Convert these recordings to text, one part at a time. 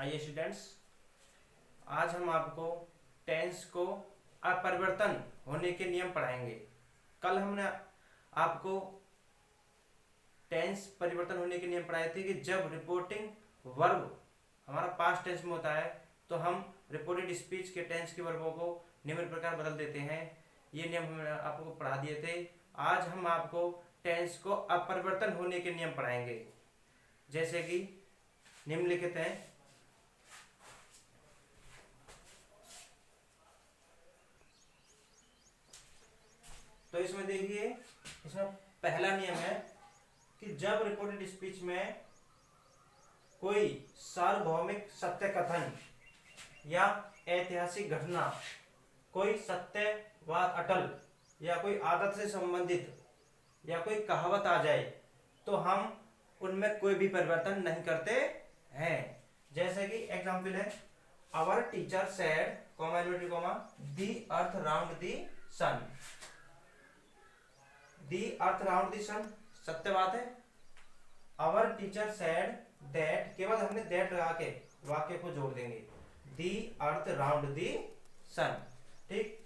आइए स्टूडेंट्स, आज हम आपको टेंस को अपरिवर्तन होने के नियम पढ़ाएंगे। कल हमने आपको टेंस परिवर्तन होने के नियम पढ़ाए थे कि जब रिपोर्टिंग वर्ब हमारा पास्ट टेंस में होता है तो हम रिपोर्टेड स्पीच के टेंस के वर्बों को निम्न प्रकार बदल देते हैं। ये नियम हमने आपको पढ़ा दिए थे। आज हम आपको टेंस को अपरिवर्तन होने के नियम पढ़ाएंगे, जैसे कि निम्नलिखित हैं। तो इसमें देखिए, इसमें पहला नियम है कि जब रिपोर्टेड स्पीच में कोई सार्वभौमिक सत्य कथन या ऐतिहासिक घटना, कोई सत्यवाद अटल या कोई आदत से संबंधित या कोई कहावत आ जाए तो हम उनमें कोई भी परिवर्तन नहीं करते हैं। जैसे कि एग्जाम्पल है, our teacher said the earth round the sun. The earth round the sun सत्य बात है। आवर टीचर सेड दैट, केवल हमने दैट लगा के वाक्य को जोड़ देंगे, दी अर्थ राउंड दी सन। ठीक।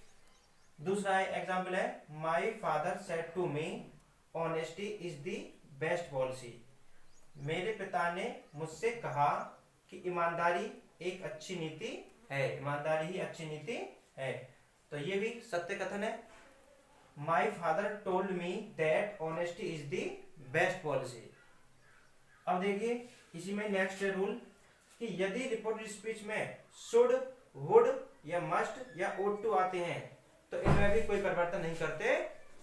दूसरा एग्जाम्पल है, my father said to me honesty is the best policy. मेरे पिता ने मुझसे कहा कि ईमानदारी एक अच्छी नीति है, ईमानदारी ही अच्छी नीति है। तो ये भी सत्य कथन है। My father told me that honesty is the best policy. अब देखिए, इसी में नेक्स्ट रूल कि यदि रिपोर्टेड स्पीच में शुड, वुड या मस्ट या ought to आते हैं तो इनमें भी कोई परिवर्तन नहीं करते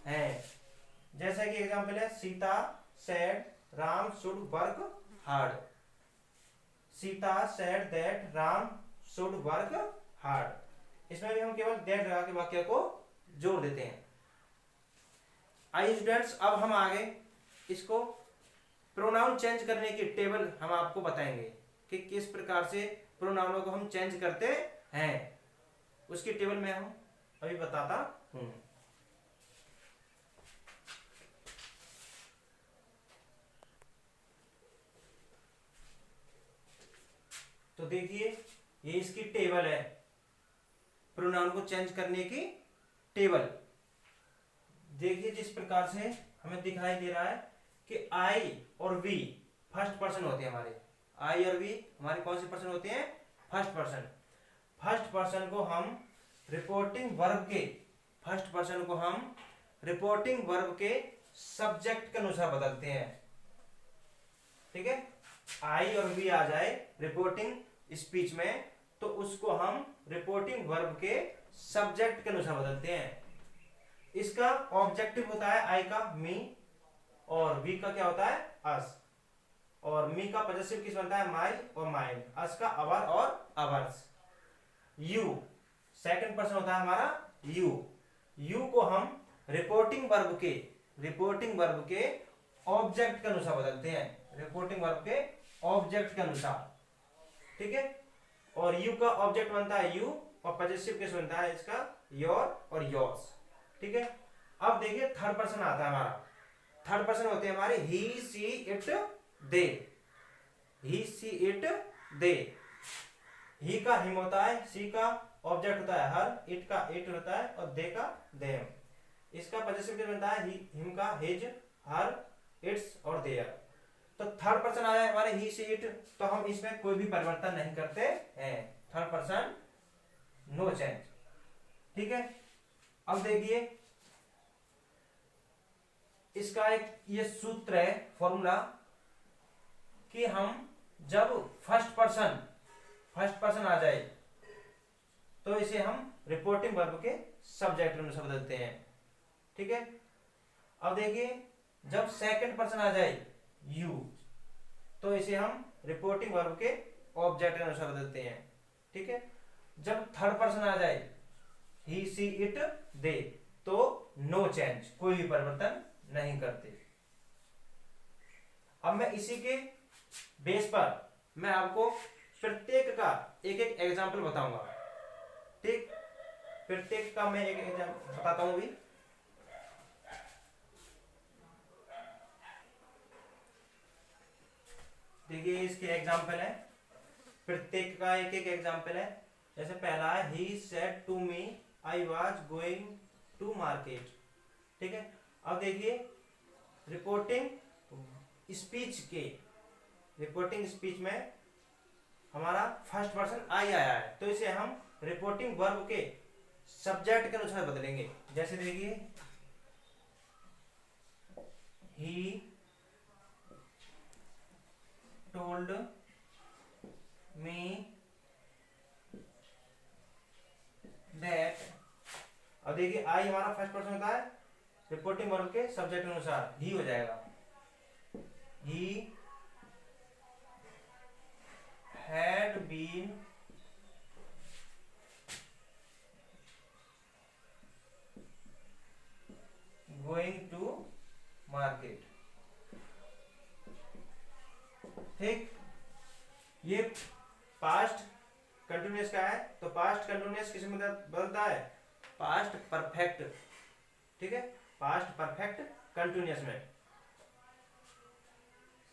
हैं। जैसा कि एग्जांपल है, Sita said Ram should work hard. Sita said that Ram should work hard. इसमें भी हम केवल दैट लगा के वाक्य को जोड़ देते हैं। आइए स्टूडेंट्स, अब हम आगे इसको प्रोनाउन चेंज करने की टेबल हम आपको बताएंगे कि किस प्रकार से प्रोनाउनों को हम चेंज करते हैं। उसकी टेबल में हम अभी बताता हूं। तो देखिए, ये इसकी टेबल है, प्रोनाउन को चेंज करने की टेबल। देखिए जिस प्रकार से हमें दिखाई दे रहा है कि आई और वी फर्स्ट पर्सन होते हैं हमारे। आई और वी हमारे कौन से पर्सन होते हैं? First person. फर्स्ट पर्सन को हम रिपोर्टिंग वर्ब के सब्जेक्ट के अनुसार बदलते हैं। ठीक है, आई और वी आ जाए रिपोर्टिंग स्पीच में तो उसको हम रिपोर्टिंग वर्ब के सब्जेक्ट के अनुसार बदलते हैं। इसका ऑब्जेक्टिव होता है आई का मी, और वी का क्या होता है? अस। और मी का पॉजेसिव किस बनता है? माई और माइन। अस का अवर और अवर्स। यू सेकंड पर्सन होता है हमारा यू। यू को हम रिपोर्टिंग वर्ब के ऑब्जेक्ट के अनुसार बदलते हैं, रिपोर्टिंग वर्ब के ऑब्जेक्ट के अनुसार। ठीक है, और यू का ऑब्जेक्ट बनता है यू और पॉजेसिव किस बनता है इसका? योर और योर्स। ठीक है। अब देखिए थर्ड पर्सन आता है हमारा। थर्ड पर्सन होते हैं हमारे ही, सी, it, they. He, C, it, दे। ही का हिम होता है, सी का ऑब्जेक्ट होता है हर, इट का इट होता है और दे का देम। इसका पॉजेसिव किस बनता है? हिम का हिज, हर, इट्स और देयर। तो थर्ड पर्सन आया हमारे ही, सी, इट, तो हम इसमें कोई भी परिवर्तन नहीं करते हैं। Third person no change. ठीक है। अब देखिए, इसका एक ये सूत्र है, फॉर्मूला, कि हम जब फर्स्ट पर्सन आ जाए तो इसे हम रिपोर्टिंग वर्ब के सब्जेक्ट अनुसार बदलते हैं। ठीक है। अब देखिए, जब सेकंड पर्सन आ जाए यू तो इसे हम रिपोर्टिंग वर्ब के ऑब्जेक्ट अनुसार बदलते हैं। ठीक है। जब थर्ड पर्सन आ जाए ही, सी, इट, दे, तो नो चेंज, कोई भी परिवर्तन नहीं करते। अब मैं इसी के बेस पर मैं आपको प्रत्येक का एक एक एग्जाम्पल बताऊंगा। ठीक, प्रत्येक का मैं एक एग्जाम्पल बताता हूं अभी। देखिए इसके एग्जाम्पल है, प्रत्येक का एक एक एग्जाम्पल है। जैसे पहला है he said to me I was going to market. ठीक है, अब देखिए रिपोर्टिंग स्पीच के, रिपोर्टिंग स्पीच में हमारा फर्स्ट पर्सन आई आया है, तो इसे हम रिपोर्टिंग वर्ब के सब्जेक्ट के अनुसार बदलेंगे। जैसे देखिए ही टोल्ड मी दैट। अब देखिए आई हमारा फर्स्ट पर्सन होता है, रिपोर्टिंग वर्ब के सब्जेक्ट के अनुसार ही हो जाएगा। He had been going to market. ठीक, ये पास्ट कंटिन्यूअस का है, तो पास्ट कंटिन्यूअस किस में बदलता है? Past perfect. ठीक है, पास्ट परफेक्ट कंटिन्यूअस में।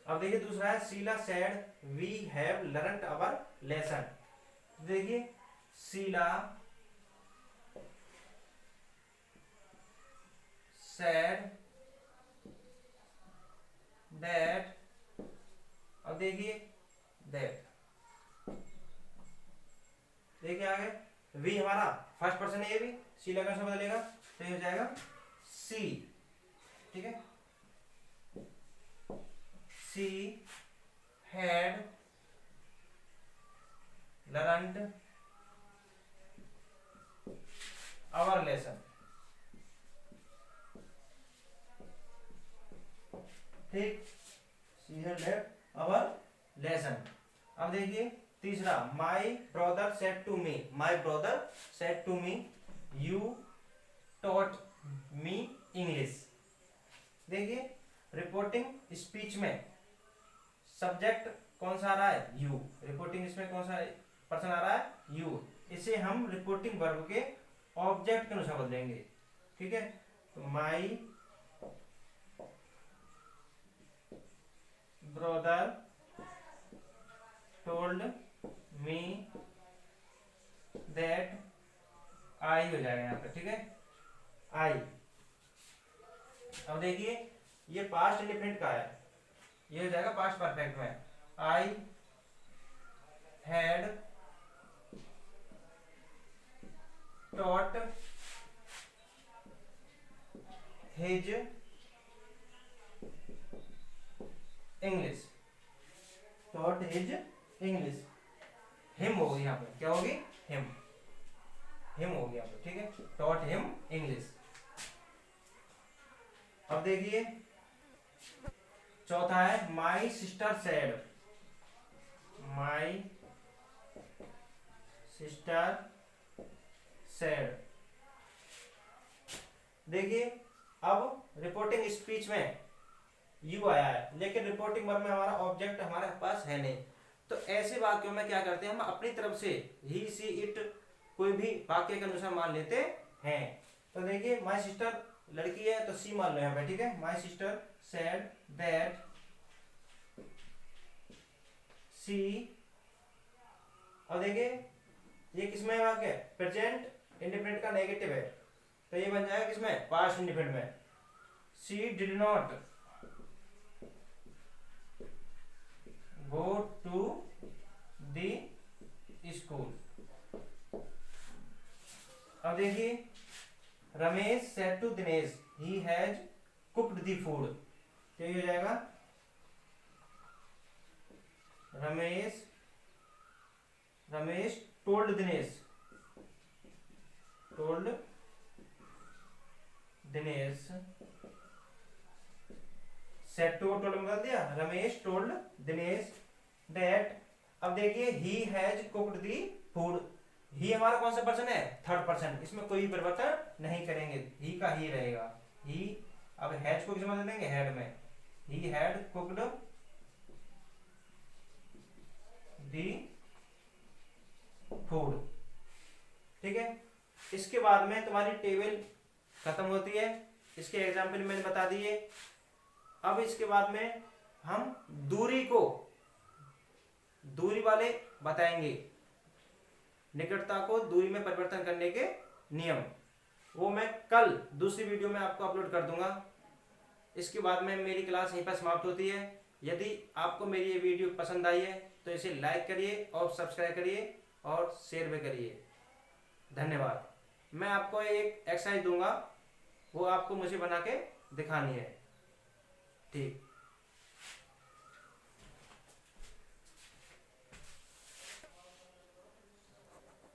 अब देखिए दूसरा है Sheela said we have learned our lesson. देखिए शीला सेड दैट, अब देखिए दैट, देखिए आगे वी हमारा फर्स्ट पर्सन है, ये भी शीला कैसे बदलेगा, तो ये हो जाएगा सी। ठीक है, she had learned our lesson. ठीक, she had learned our lesson. अब देखिए तीसरा my brother said to me, my brother said to me you taught me English. देखिए रिपोर्टिंग स्पीच में सब्जेक्ट कौन सा आ रहा है? यू। रिपोर्टिंग इसमें कौन सा पर्सन आ रहा है? यू। इसे हम रिपोर्टिंग वर्ब के ऑब्जेक्ट के अनुसार बदलेंगे। ठीक है, तो my brother told me that, I हो जाएगा यहाँ पे। ठीक है, आई। अब देखिए ये पास्ट इंडिफिनिट का है, ये हो जाएगा पास्ट परफेक्ट में। I had taught his English, taught his English. Him होगी यहाँ पे, क्या होगी? हिम, हिम होगी यहाँ पे। ठीक है, टॉट हिम इंग्लिश। अब देखिए चौथा है my sister said, my sister said. देखिए अब रिपोर्टिंग स्पीच में यू आया है, लेकिन रिपोर्टिंग वर्ब में हमारा ऑब्जेक्ट हमारे पास है नहीं, तो ऐसे वाक्यों में क्या करते हैं हम अपनी तरफ से ही सी इट कोई भी वाक्य के अनुसार मान लेते हैं। तो देखिए माई सिस्टर लड़की है तो सी मान लो यहाँ पे। ठीक है, माई सिस्टर सेड दैट सी। अब देखिए ये किसमें है वाक्य? प्रेजेंट इंडिफिनिट का नेगेटिव है, तो ये बन जाएगा किसमें? पास्ट इंडिफिनिट में। She did not go to the school. अब देखिए Ramesh said to Dinesh he has cooked the food, तो ये हो जाएगा Ramesh told Dinesh, told Dinesh, said to told में बदल दिया, रमेश टोल्ड दिनेश दैट। अब देखिए he has cooked the food, he हमारा कौन सा पर्सन है? थर्ड पर्सन, इसमें कोई परिवर्तन नहीं करेंगे, ही का ही रहेगा। ही, अब हैज को किस में बदल देंगे? हैड में। He had cooked the food. ठीक है, इसके बाद में तुम्हारी टेबल खत्म होती है, इसके एग्जाम्पल मैंने बता दिए। अब इसके बाद में हम दूरी वाले बताएंगे, निकटता को दूरी में परिवर्तन करने के नियम, वो मैं कल दूसरी वीडियो में आपको अपलोड कर दूंगा। इसके बाद में मेरी क्लास यहीं पर समाप्त होती है। यदि आपको मेरी ये वीडियो पसंद आई है तो इसे लाइक करिए और सब्सक्राइब करिए और शेयर भी करिए। धन्यवाद। मैं आपको एक एक्सरसाइज दूंगा, वो आपको मुझे बना के दिखानी है। ठीक।